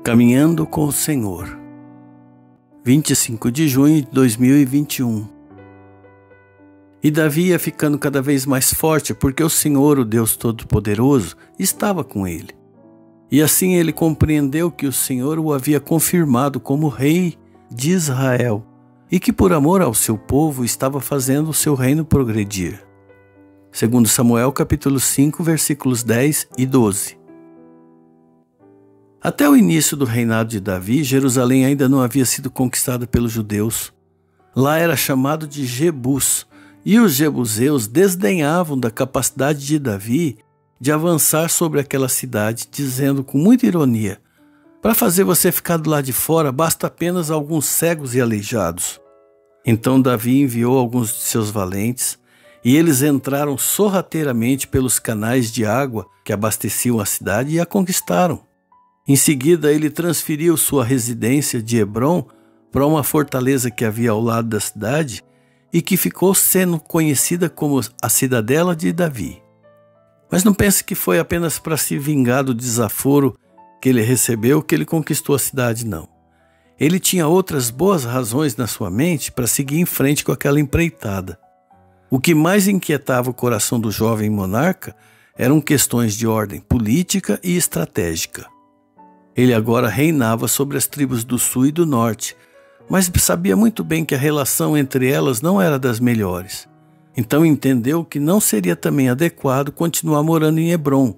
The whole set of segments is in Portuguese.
Caminhando com o Senhor, 25 de junho de 2021. E Davi ia ficando cada vez mais forte, porque o Senhor, o Deus Todo-Poderoso, estava com ele. E assim ele compreendeu que o Senhor o havia confirmado como rei de Israel, e que por amor ao seu povo estava fazendo o seu reino progredir. Segundo Samuel capítulo 5, versículos 10 e 12. Até o início do reinado de Davi, Jerusalém ainda não havia sido conquistada pelos judeus. Lá era chamado de Jebus, e os jebuseus desdenhavam da capacidade de Davi de avançar sobre aquela cidade, dizendo com muita ironia: para fazer você ficar do lado de fora, basta apenas alguns cegos e aleijados. Então Davi enviou alguns de seus valentes, e eles entraram sorrateiramente pelos canais de água que abasteciam a cidade e a conquistaram. Em seguida, ele transferiu sua residência de Hebrom para uma fortaleza que havia ao lado da cidade e que ficou sendo conhecida como a Cidadela de Davi. Mas não pense que foi apenas para se vingar do desaforo que ele recebeu que ele conquistou a cidade, não. Ele tinha outras boas razões na sua mente para seguir em frente com aquela empreitada. O que mais inquietava o coração do jovem monarca eram questões de ordem política e estratégica. Ele agora reinava sobre as tribos do sul e do norte, mas sabia muito bem que a relação entre elas não era das melhores. Então entendeu que não seria também adequado continuar morando em Hebrom,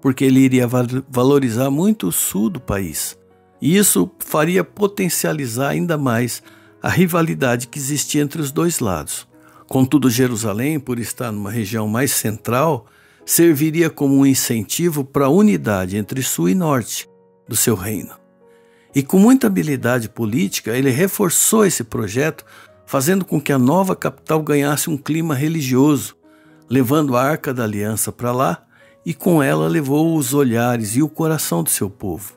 porque ele iria valorizar muito o sul do país. E isso faria potencializar ainda mais a rivalidade que existia entre os dois lados. Contudo, Jerusalém, por estar numa região mais central, serviria como um incentivo para a unidade entre sul e norte do seu reino. E com muita habilidade política, ele reforçou esse projeto, fazendo com que a nova capital ganhasse um clima religioso, levando a Arca da Aliança para lá, e com ela levou os olhares e o coração do seu povo.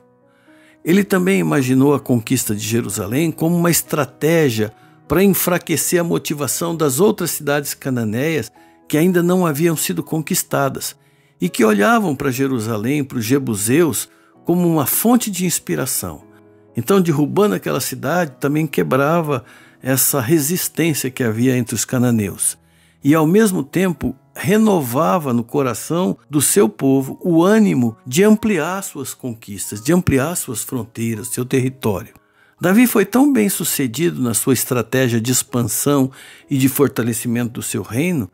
Ele também imaginou a conquista de Jerusalém como uma estratégia para enfraquecer a motivação das outras cidades cananeias que ainda não haviam sido conquistadas e que olhavam para Jerusalém, para os jebuseus, como uma fonte de inspiração. Então, derrubando aquela cidade, também quebrava essa resistência que havia entre os cananeus. E, ao mesmo tempo, renovava no coração do seu povo o ânimo de ampliar suas conquistas, de ampliar suas fronteiras, seu território. Davi foi tão bem sucedido na sua estratégia de expansão e de fortalecimento do seu reino,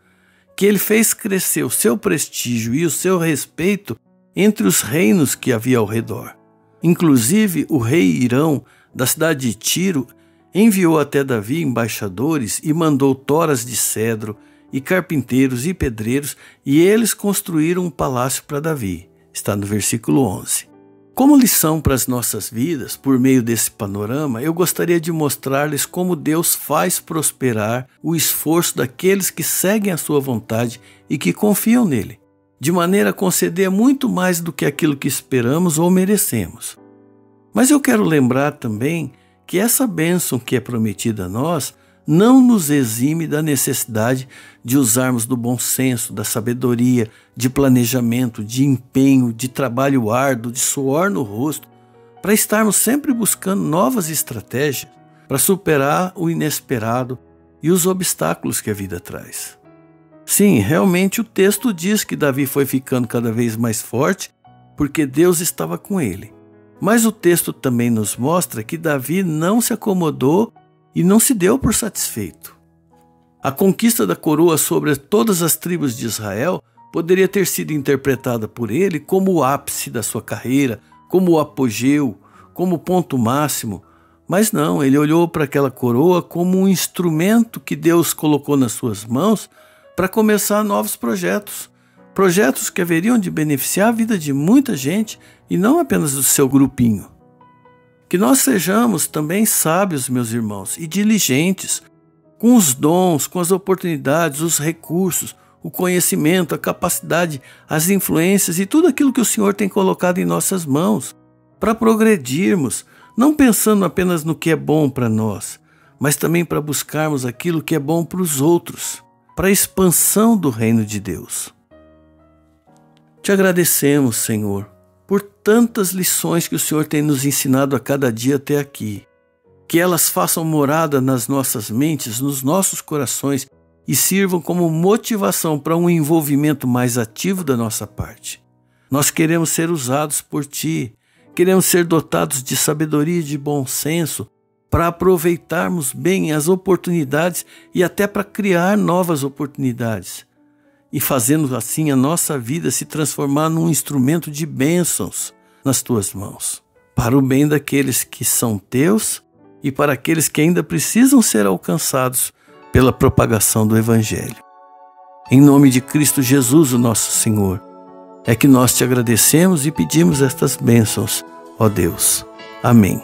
que ele fez crescer o seu prestígio e o seu respeito entre os reinos que havia ao redor. Inclusive, o rei Irão, da cidade de Tiro, enviou até Davi embaixadores e mandou toras de cedro, e carpinteiros e pedreiros, e eles construíram um palácio para Davi. Está no versículo 11. Como lição para as nossas vidas, por meio desse panorama, eu gostaria de mostrar-lhes como Deus faz prosperar o esforço daqueles que seguem a sua vontade e que confiam nele, de maneira a conceder muito mais do que aquilo que esperamos ou merecemos. Mas eu quero lembrar também que essa bênção que é prometida a nós não nos exime da necessidade de usarmos do bom senso, da sabedoria, de planejamento, de empenho, de trabalho árduo, de suor no rosto, para estarmos sempre buscando novas estratégias para superar o inesperado e os obstáculos que a vida traz. Sim, realmente o texto diz que Davi foi ficando cada vez mais forte porque Deus estava com ele. Mas o texto também nos mostra que Davi não se acomodou e não se deu por satisfeito. A conquista da coroa sobre todas as tribos de Israel poderia ter sido interpretada por ele como o ápice da sua carreira, como o apogeu, como o ponto máximo. Mas não, ele olhou para aquela coroa como um instrumento que Deus colocou nas suas mãos para começar novos projetos que haveriam de beneficiar a vida de muita gente e não apenas do seu grupinho. Que nós sejamos também sábios, meus irmãos, e diligentes, com os dons, com as oportunidades, os recursos, o conhecimento, a capacidade, as influências e tudo aquilo que o Senhor tem colocado em nossas mãos, para progredirmos, não pensando apenas no que é bom para nós, mas também para buscarmos aquilo que é bom para os outros, para a expansão do reino de Deus. Te agradecemos, Senhor, por tantas lições que o Senhor tem nos ensinado a cada dia até aqui. Que elas façam morada nas nossas mentes, nos nossos corações e sirvam como motivação para um envolvimento mais ativo da nossa parte. Nós queremos ser usados por Ti, queremos ser dotados de sabedoria e de bom senso para aproveitarmos bem as oportunidades e até para criar novas oportunidades. E fazendo assim a nossa vida se transformar num instrumento de bênçãos nas Tuas mãos, para o bem daqueles que são Teus e para aqueles que ainda precisam ser alcançados pela propagação do Evangelho. Em nome de Cristo Jesus, o nosso Senhor, é que nós Te agradecemos e pedimos estas bênçãos, ó Deus. Amém.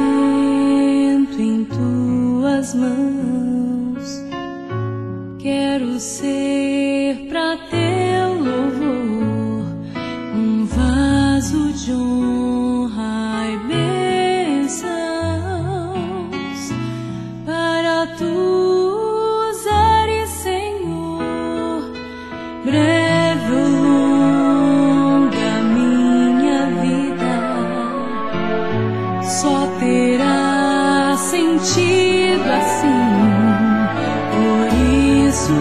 Instrumento em Tuas mãos, quero ser para Teu louvor, um vaso de honra e bênçãos, para Tu usares, Senhor, breve ou longa minha vida, só terá sentido assim. Por isso